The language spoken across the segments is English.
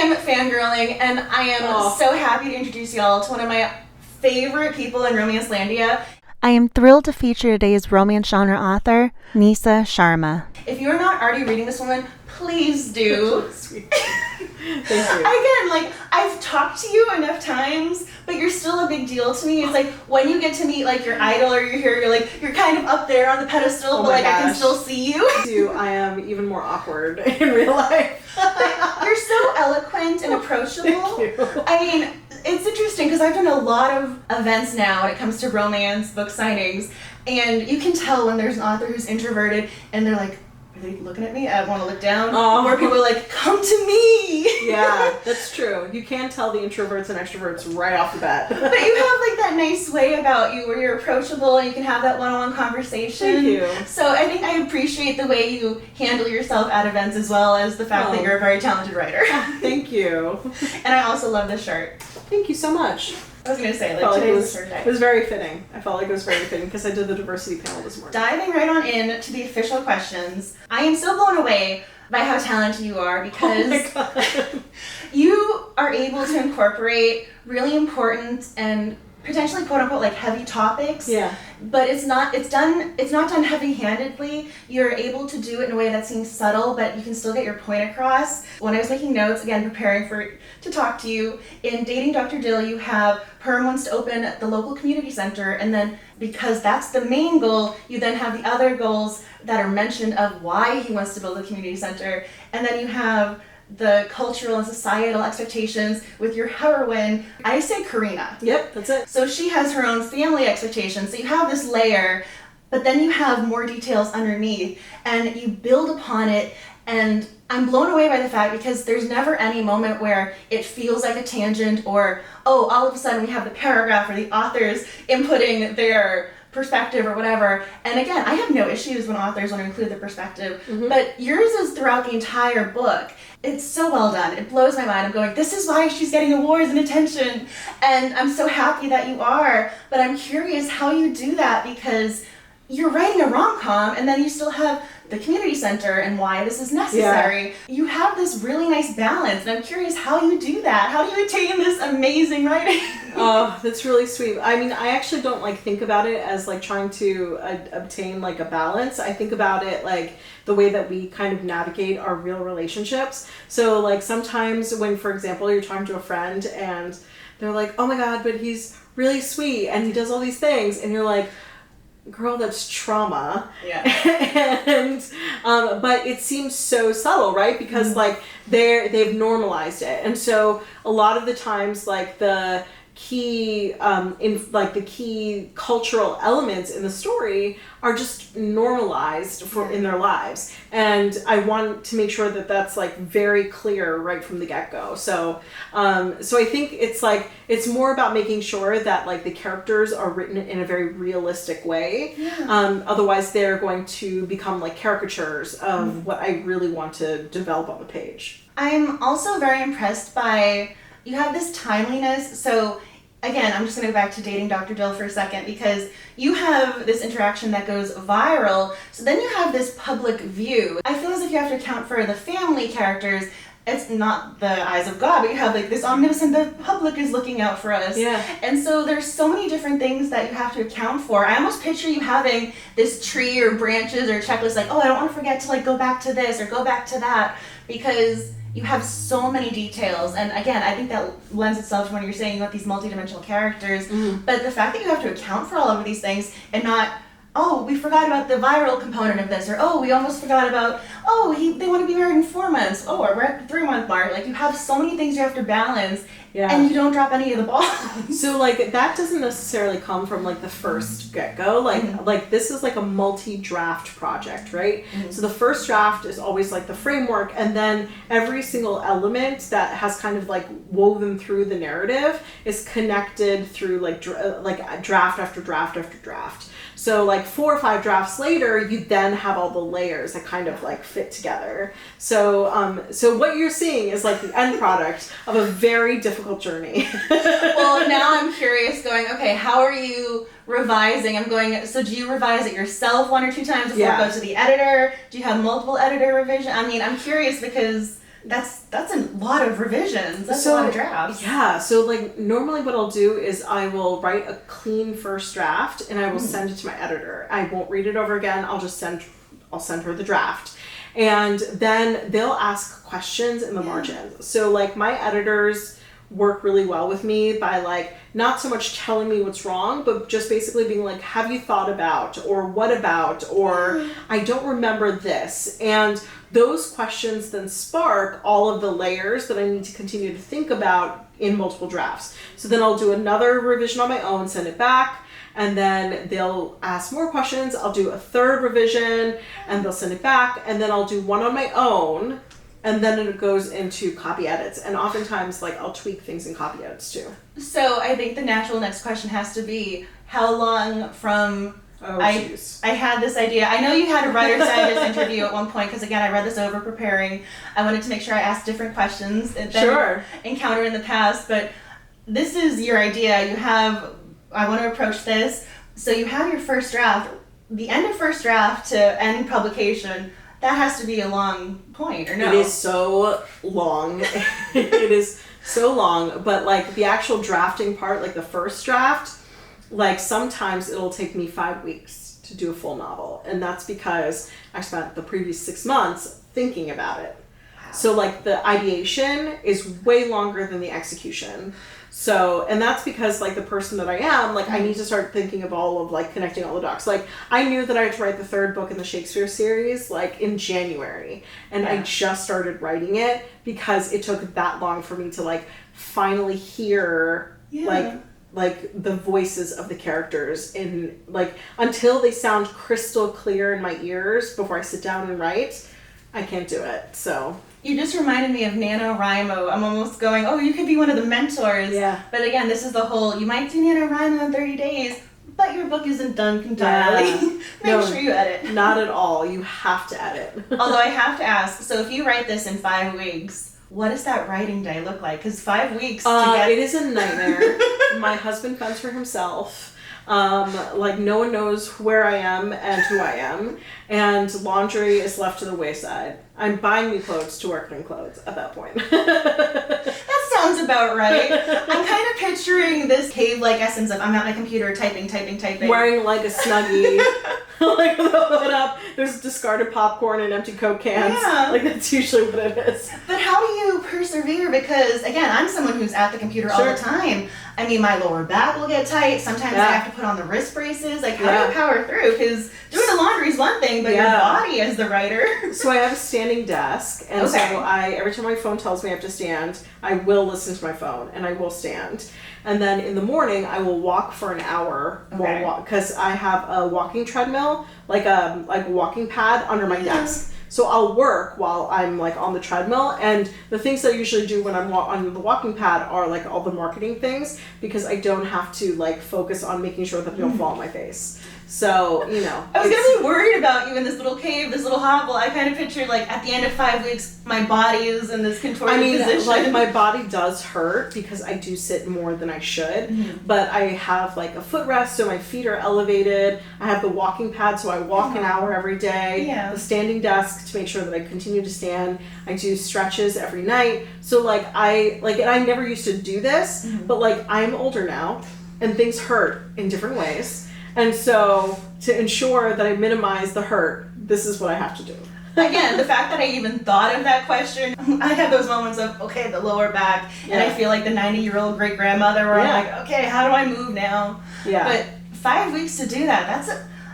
am fangirling, and I am so happy to introduce y'all to one of my favorite people in Romancelandia. I am thrilled to feature today's romance genre author, Nisha Sharma. If you're not already reading this woman, please do. Sweet. Thank you. Again, like, I've talked to you enough times, but you're still a big deal to me. It's like when you get to meet like your idol or your hero, you're kind of up there on the pedestal, but like I can still see you. I am even more awkward in real life. You're so eloquent and approachable. Thank you. I mean, it's interesting because I've done a lot of events now when it comes to romance book signings, and you can tell when there's an author who's introverted and they're like, are they looking at me? I want to look down. Or people are like, come to me. Yeah, that's true. You can tell the introverts and extroverts right off the bat. But you have like that nice way about you where you're approachable and you can have that one-on-one conversation. Thank you. So I think I appreciate the way you handle yourself at events as well as the fact that you're a very talented writer. Thank you. And I also love this shirt. Thank you so much. I was going to say, like, today's the shirt day. It was very fitting. I felt like it was very fitting because I did the diversity panel this morning. Diving right on in to the official questions, I am so blown away by how talented you are because you are able to incorporate really important and potentially quote unquote like heavy topics. Yeah. But it's not done heavy-handedly. You're able to do it in a way that seems subtle, but you can still get your point across. When I was making notes, again, preparing to talk to you, in Dating Dr. Dill, you have Perm wants to open the local community center, and then because that's the main goal, you then have the other goals that are mentioned of why he wants to build a community center, and then you have the cultural and societal expectations with your heroine. I say Karina. Yep, that's it. So she has her own family expectations. So you have this layer, but then you have more details underneath, and you build upon it. And I'm blown away by the fact because there's never any moment where it feels like a tangent or, oh, all of a sudden we have the paragraph or the authors inputting their perspective or whatever. And again, I have no issues when authors want to include their perspective, but yours is throughout the entire book. It's so well done. It blows my mind. I'm going, this is why she's getting awards and attention. And I'm so happy that you are, but I'm curious how you do that because you're writing a rom-com and then you still have the community center and why this is necessary. Yeah. You have this really nice balance, and I'm curious how you do that. How do you attain this amazing writing? Oh, that's really sweet. I mean, I actually don't like think about it as like trying to obtain like a balance. I think about it like the way that we kind of navigate our real relationships. So like sometimes when, for example, you're talking to a friend and they're like, oh my God, but he's really sweet and he does all these things, and you're like, girl, that's trauma. Yeah. And but it seems so subtle, right? Because like they've normalized it, and so a lot of the times like the key the key cultural elements in the story are just normalized in their lives, and I want to make sure that that's like very clear right from the get-go. So I think it's more about making sure that like the characters are written in a very realistic way. Otherwise they're going to become like caricatures of what I really want to develop on the page. I'm also very impressed by, you have this timeliness. So again, I'm just going to go back to Dating Dr. Dill for a second because you have this interaction that goes viral. So then you have this public view. I feel as if you have to account for the family characters. It's not the eyes of God, but you have like this omniscient, the public is looking out for us. Yeah. And so there's so many different things that you have to account for. I almost picture you having this tree or branches or checklist like, oh, I don't want to forget to like go back to this or go back to that, because you have so many details. And again, I think that lends itself to when you're saying you want these multidimensional characters, but the fact that you have to account for all of these things and not, oh, we forgot about the viral component of this, or oh, we almost forgot about, they want to be married in 4 months, or we're at the 3-month mark. Like you have so many things you have to balance, and you don't drop any of the balls. So like that doesn't necessarily come from like the first get-go. Like this is like a multi-draft project, right? So the first draft is always like the framework, and then every single element that has kind of like woven through the narrative is connected through like draft after draft after draft. So like 4 or 5 drafts later, you then have all the layers that kind of like fit together. So so what you're seeing is like the end product of a very difficult journey. Well, now I'm curious going, okay, how are you revising? So do you revise it yourself 1 or 2 times before it goes to the editor? Do you have multiple editor revision? I mean, I'm curious because That's a lot of revisions. That's a lot of drafts. Yeah, so like normally what I'll do is I will write a clean first draft and I will send it to my editor. I won't read it over again. I'll send her the draft. And then they'll ask questions in the margins. So like my editors work really well with me by like not so much telling me what's wrong, but just basically being like, have you thought about, or what about, or I don't remember this. And those questions then spark all of the layers that I need to continue to think about in multiple drafts. So then I'll do another revision on my own, send it back, and then they'll ask more questions. I'll do a third revision and they'll send it back, and then I'll do one on my own. And then it goes into copy edits. And oftentimes, like, I'll tweak things in copy edits too. So I think the natural next question has to be, how long from... I had this idea. I know you had a writer-scientist interview at one point, because again, I read this over preparing. I wanted to make sure I asked different questions than encountered in the past. But this is your idea. You have, I want to approach this. So you have your first draft. The end of first draft to end publication, that has to be a long point, or no? It is so long. It is so long. But like the actual drafting part, like the first draft, like sometimes it'll take me 5 weeks to do a full novel. And that's because I spent the previous 6 months thinking about it. Wow. So like the ideation is way longer than the execution. So, and that's because like the person that I am, like I need to start thinking of all of like connecting all the dots. Like I knew that I had to write the third book in the Shakespeare series like in January, and I just started writing it because it took that long for me to like finally hear like the voices of the characters in like until they sound crystal clear in my ears before I sit down and write, I can't do it. So you just reminded me of NaNoWriMo. I'm almost going, oh, you could be one of the mentors. Yeah. But again, this is the whole, you might do NaNoWriMo in 30 days, but your book isn't done entirely. Make sure you edit. Not at all. You have to edit. Although I have to ask, so if you write this in 5 weeks, what does that writing day look like? Because 5 weeks to get... It is a nightmare. My husband fends for himself. Like no one knows where I am and who I am, and laundry is left to the wayside. I'm buying new clothes to work in clothes at that point. That sounds about right. I'm kind of picturing this cave-like essence of I'm at my computer typing. Wearing like a Snuggie, like with a hood up. There's discarded popcorn and empty Coke cans. Yeah. Like that's usually what it is. But how do you persevere? Because again, I'm someone who's at the computer all the time. I mean, my lower back will get tight. Sometimes I have to put on the wrist braces. Like, how do you power through? Because doing the laundry is one thing, but your body as the writer. So I have a standing desk, and so every time my phone tells me I have to stand, I will listen to my phone, and I will stand. And then in the morning, I will walk for an hour because I have a walking treadmill, like a walking pad under my desk. So I'll work while I'm like on the treadmill, and the things that I usually do when I'm on the walking pad are like all the marketing things, because I don't have to like focus on making sure that they don't fall on my face. So, you know. I was going to be worried about you in this little cave, this little hovel. I kind of pictured like at the end of 5 weeks, my body is in this contorted position. Like my body does hurt because I do sit more than I should, but I have like a footrest so my feet are elevated. I have the walking pad so I walk an hour every day. Yeah. The standing desk to make sure that I continue to stand. I do stretches every night. So like and I never used to do this, but like I'm older now and things hurt in different ways. And so to ensure that I minimize the hurt, this is what I have to do. Again, the fact that I even thought of that question, I have those moments of, okay, the lower back, and I feel like the 90-year-old great-grandmother where I'm like, okay, how do I move now? Yeah. But 5 weeks to do that,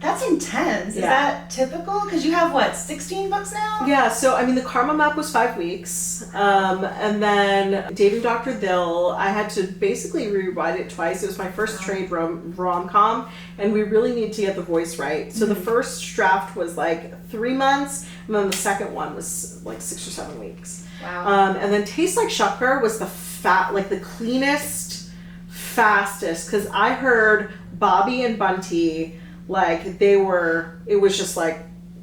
that's intense. Is that typical? Because you have, 16 books now? Yeah, so, I mean, the Karma Map was 5 weeks. And then Dating Dr. Dill, I had to basically rewrite it twice. It was my first trade rom-com, and we really need to get the voice right. So the first draft was, 3 months, and then the second one was, 6 or 7 weeks. Wow. And then Tastes Like Shakar was the cleanest, fastest, because I heard Bobby and Bunty... it was just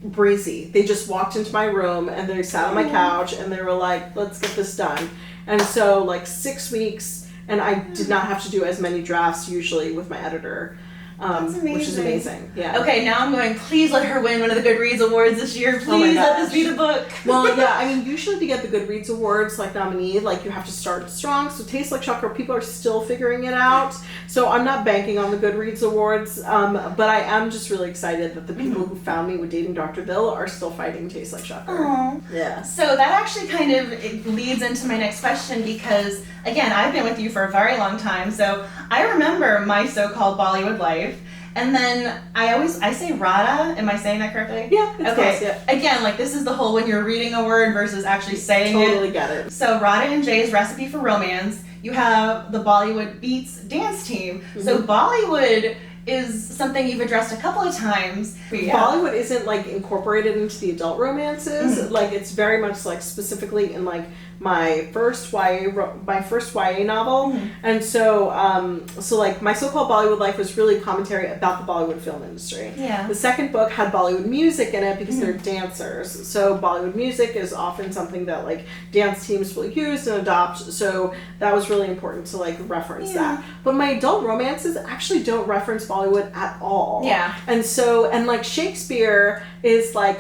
breezy. They just walked into my room and they sat on my couch and they were like, let's get this done. And so 6 weeks, and I did not have to do as many drafts usually with my editor. That's amazing. which is amazing. Yeah. Okay, now I'm going, please let her win one of the Goodreads awards this year. Please let this be the book. Well, yeah, I mean, usually to get the Goodreads awards, like, nominee, like, you have to start strong. So Tastes Like Chocolate, people are still figuring it out. So I'm not banking on the Goodreads awards, but I am just really excited that the people who found me with Dating Dr. Bill are still fighting Tastes Like Chocolate. Aww. Yeah. So that actually kind of it leads into my next question because, again, I've been with you for a very long time, so I remember my so-called Bollywood life. And then I say Radha. Am I saying that correctly? Yeah, it's okay. close, yeah. Again, like this is the whole when you're reading a word versus actually saying it. Totally get it. So Radha and Jay's Recipe for Romance. You have the Bollywood Beats dance team. So Bollywood is something you've addressed a couple of times. Yeah. Bollywood isn't like incorporated into the adult romances. Like it's very much like specifically in like my first YA novel, and so so like my so-called Bollywood life was really commentary about the Bollywood film industry. Yeah. The second book had Bollywood music in it because they're dancers. So Bollywood music is often something that like dance teams will use and adopt. So that was really important to like reference that. But my adult romances actually don't reference Bollywood at all. Yeah. And so and like Shakespeare is like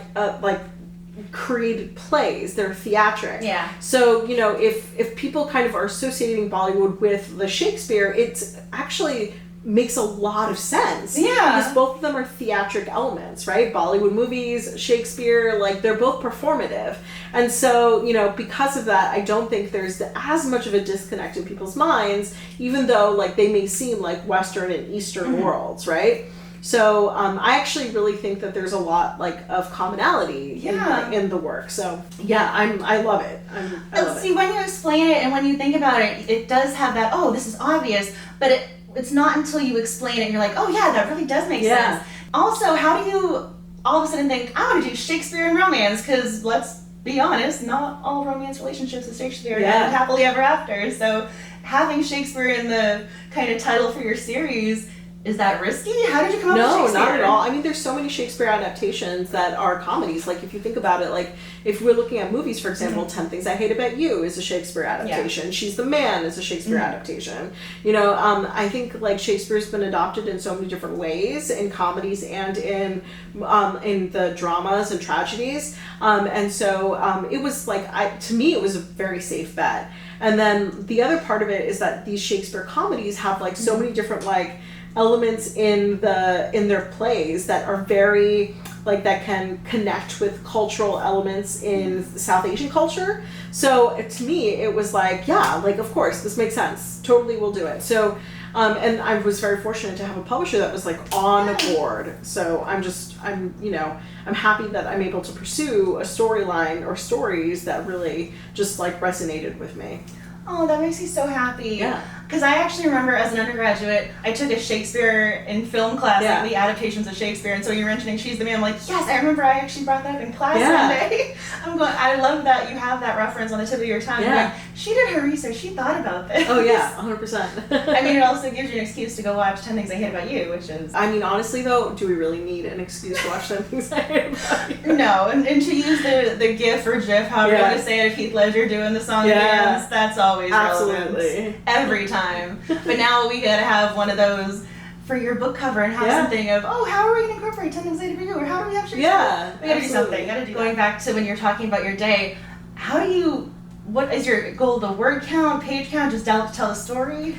created plays, they're theatrics. Yeah. So, you know, if people kind of are associating Bollywood with the Shakespeare, it's actually makes a lot of sense. Yeah. Because both of them are theatric elements, right? Bollywood movies, Shakespeare, like they're both performative. And so, you know, because of that, I don't think there's as much of a disconnect in people's minds, even though like they may seem like Western and Eastern worlds, right? So I actually really think that there's a lot like of commonality in the work. So yeah, I love it. I love See, it. when you explain it and when you think about it, it does have that, oh, this is obvious, but it's not until you explain it and you're like, oh yeah, that really does make sense. Also, how do you all of a sudden think, I want to do Shakespeare and romance? Because let's be honest, not all romance relationships with Shakespeare end happily ever after. So having Shakespeare in the kind of title for your series, is that risky? How did you come up with Shakespeare? No, not at all. I mean, there's so many Shakespeare adaptations that are comedies. Like, if you think about it, like, if we're looking at movies, for example, 10 Things I Hate About You is a Shakespeare adaptation. Yeah. She's the Man is a Shakespeare adaptation. You know, I think, like, Shakespeare's been adopted in so many different ways, in comedies and in the dramas and tragedies. And so it was, like, to me, it was a very safe bet. And then the other part of it is that these Shakespeare comedies have, like, so many different, like, elements in their plays that are very like that can connect with cultural elements in South Asian culture. So to me it was like, yeah, like of course this makes sense, totally we'll do it. So and I was very fortunate to have a publisher that was like on board. So I'm happy that I'm able to pursue a storyline or stories that really just like resonated with me. Oh, that makes me so happy. Yeah. Because I actually remember as an undergraduate, I took a Shakespeare in film class, like the adaptations of Shakespeare, and so you were mentioning She's the Man. I'm like, yes, I remember I actually brought that up in class one day. I'm going, I love that you have that reference on the tip of your tongue. Yeah. Like, she did her research, she thought about this. Oh yeah, 100%. I mean, it also gives you an excuse to go watch 10 Things I Hate About You, which is... I mean, honestly though, do we really need an excuse to watch 10 Things I Hate About You? No, and to use the GIF or GIF, however you want to say it, of Heath Ledger doing the song dance, that's always relevant. Every time. But now we gotta have one of those for your book cover and have something of, oh, how are we gonna incorporate 10 Things I Hate About You? Or how do we have Shakespeare? Yeah, we gotta do something. Going back to when you're talking about your day, what is your goal? The word count, page count, just tell the story?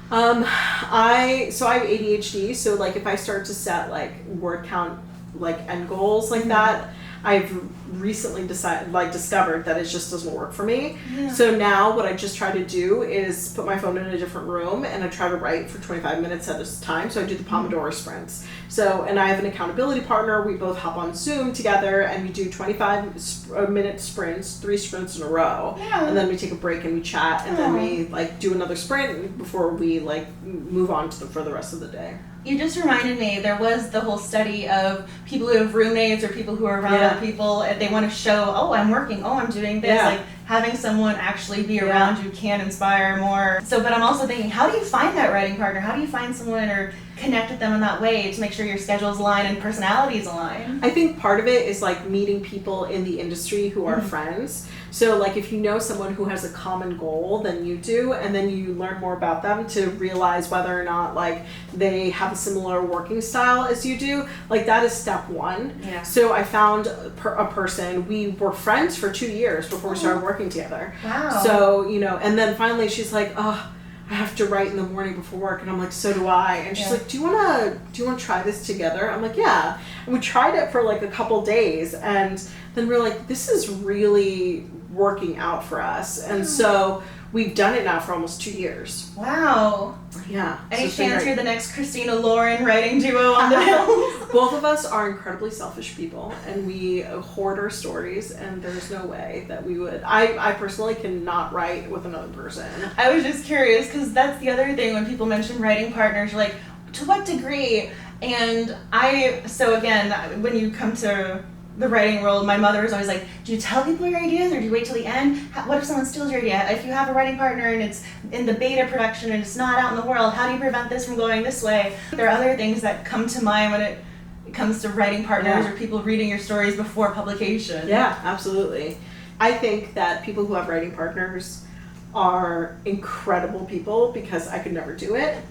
I have ADHD, so like if I start to set like word count like end goals like that, I've recently discovered that it just doesn't work for me. Yeah. So now what I just try to do is put my phone in a different room and I try to write for 25 minutes at a time. So I do the Pomodoro sprints. So, and I have an accountability partner. We both hop on Zoom together and we do 25-minute sprints, 3 sprints in a row. Yeah. And then we take a break and we chat and then we like do another sprint before we like move on for the rest of the day. You just reminded me, there was the whole study of people who have roommates or people who are around other people, and they want to show, oh, I'm working, oh, I'm doing this. Like, having someone actually be around you can inspire more. So, but I'm also thinking, how do you find that writing partner? How do you find someone, or connect with them in that way to make sure your schedules align and personalities align. I think part of it is like meeting people in the industry who are friends. So like if you know someone who has a common goal than you do, and then you learn more about them to realize whether or not like they have a similar working style as you do, like that is step one. Yeah. So I found a person, we were friends for 2 years before we started working together. Wow. So, you know, and then finally she's like, oh, I have to write in the morning before work, and I'm like, so do I. And she's like, do you wanna try this together? I'm like, yeah. And we tried it for like a couple days, and then we're like, this is really working out for us. And so we've done it now for almost 2 years. Wow. Yeah. Any so chance you're the next Christina Lauren writing duo on the hills? Both of us are incredibly selfish people, and we hoard our stories, and there's no way that we would. I personally cannot write with another person. I was just curious because that's the other thing when people mention writing partners, you're like, to what degree? And so again, when you come to the writing world, my mother was always like, do you tell people your ideas or do you wait till the end? What if someone steals your idea? If you have a writing partner and it's in the beta production and it's not out in the world, how do you prevent this from going this way? There are other things that come to mind when it comes to writing partners or people reading your stories before publication. Yeah, absolutely. I think that people who have writing partners are incredible people because I could never do it.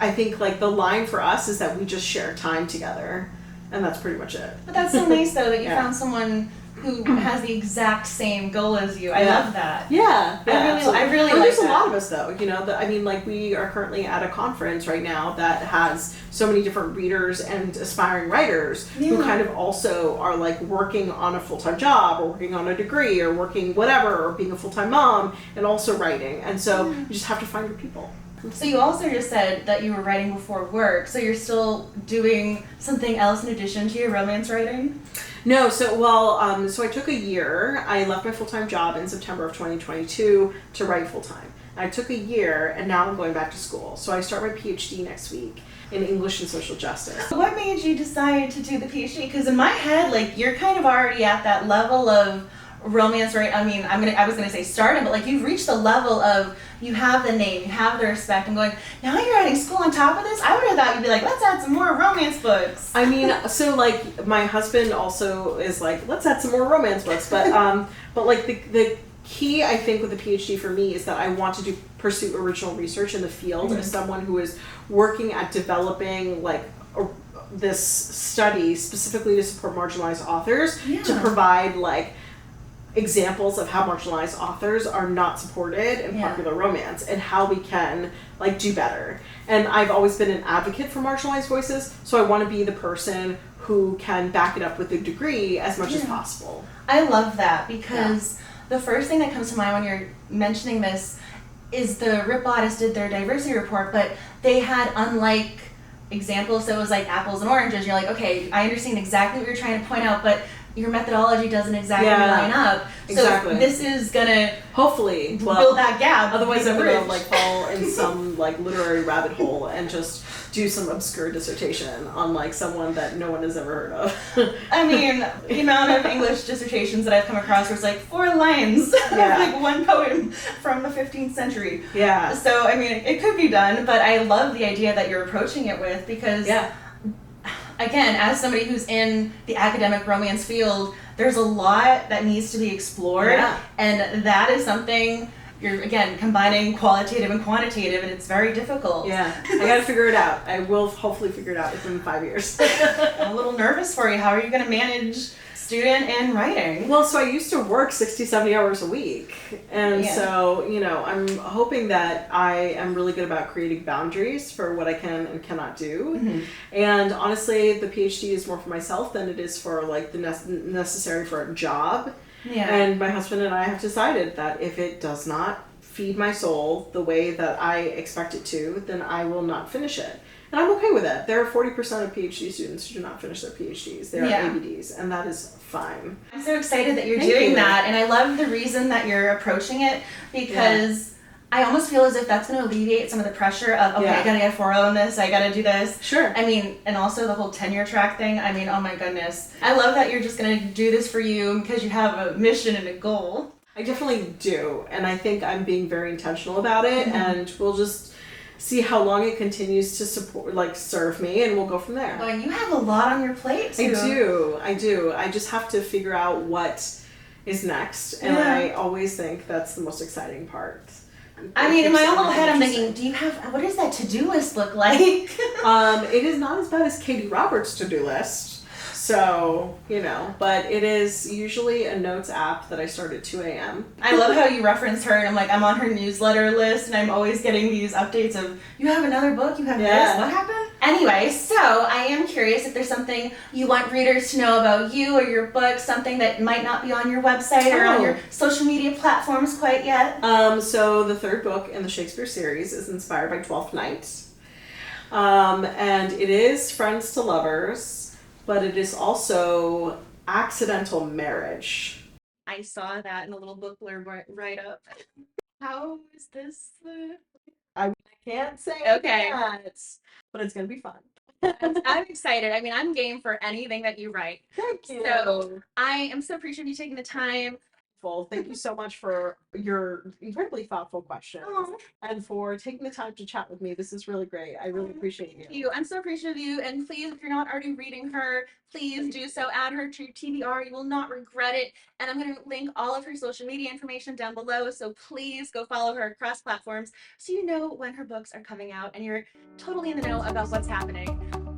I think like the line for us is that we just share time together, and that's pretty much it. But that's so nice though that you found someone who has the exact same goal as you. I love that. Yeah, I really like there's that. a lot of us though, you know, I mean, like we are currently at a conference right now that has so many different readers and aspiring writers who kind of also are like working on a full-time job or working on a degree or working whatever or being a full-time mom and also writing. And so you just have to find your people. So you also just said that you were writing before work, so you're still doing something else in addition to your romance writing? No, so I took a year. I left my full-time job in September of 2022 to write full-time. I took a year, and now I'm going back to school. So I start my PhD next week in English and Social Justice. What made you decide to do the PhD? Because in my head, like, you're kind of already at that level of romance, right? I mean, I was gonna say stardom, but like you've reached the level of you have the name, you have the respect. I'm going, now you're adding school on top of this? I would have thought you'd be like, let's add some more romance books. I mean, so like my husband also is like, let's add some more romance books, but like the key I think with the PhD for me is that I want to pursue original research in the field as someone who is working at developing like this study specifically to support marginalized authors to provide like examples of how marginalized authors are not supported in popular romance and how we can like do better. And I've always been an advocate for marginalized voices, so I want to be the person who can back it up with a degree as much as possible. I love that because the first thing that comes to mind when you're mentioning this is the Rip Bodice did their diversity report, but they had unlike examples, so it was like apples and oranges. You're like, okay, I understand exactly what you're trying to point out, but your methodology doesn't exactly line up. Exactly. So this is gonna hopefully build that gap. Otherwise I'm gonna like fall in some like literary rabbit hole and just do some obscure dissertation on like someone that no one has ever heard of. I mean, the amount of English dissertations that I've come across where it's like 4 lines of like one poem from the 15th century. Yeah. So I mean, it could be done, but I love the idea that you're approaching it with because again, as somebody who's in the academic romance field, there's a lot that needs to be explored, and that is something you're, again, combining qualitative and quantitative, and it's very difficult. Yeah, I gotta figure it out. I will hopefully figure it out within 5 years. I'm a little nervous for you. How are you going to manage student and writing? Well, so I used to work 60, 70 hours a week. And so, you know, I'm hoping that I am really good about creating boundaries for what I can and cannot do. Mm-hmm. And honestly, the PhD is more for myself than it is for like the necessary for a job. Yeah. And my husband and I have decided that if it does not feed my soul the way that I expect it to, then I will not finish it. And I'm okay with it. There are 40% of PhD students who do not finish their PhDs. They are ABDs, and that is fine. I'm so excited that you're doing that, and I love the reason that you're approaching it because I almost feel as if that's going to alleviate some of the pressure of, okay, I got to get a 4.0 in this, I got to do this. Sure. I mean, and also the whole tenure track thing. I mean, oh my goodness. I love that you're just going to do this for you because you have a mission and a goal. I definitely do, and I think I'm being very intentional about it, and we'll just see how long it continues to support, like, serve me, and we'll go from there. Oh, and you have a lot on your plate too. I do. I just have to figure out what is next, and I always think that's the most exciting part. I mean, in my own little head, I'm thinking, do you have, what does that to-do list look like? It is not as bad as Katie Roberts' to-do list. So, you know, but it is usually a notes app that I start at 2 a.m. I love how you referenced her, and I'm like, I'm on her newsletter list, and I'm always getting these updates of, you have another book, you have this, what happened? Anyway, so I am curious if there's something you want readers to know about you or your book, something that might not be on your website or on your social media platforms quite yet. So the third book in the Shakespeare series is inspired by Twelfth Night. And it is Friends to Lovers, but it is also Accidental Marriage. I saw that in a little book blurb right up. How is this? I can't say that, but it's going to be fun. I'm excited. I mean, I'm game for anything that you write. Thank you. So I am so appreciative you taking the time. Thank you so much for your incredibly thoughtful questions and for taking the time to chat with me. This is really great. I really appreciate you. Thank you. I'm so appreciative of you. And please, if you're not already reading her, please do so. Add her to your TBR. You will not regret it. And I'm going to link all of her social media information down below. So please go follow her across platforms so you know when her books are coming out and you're totally in the know about what's happening.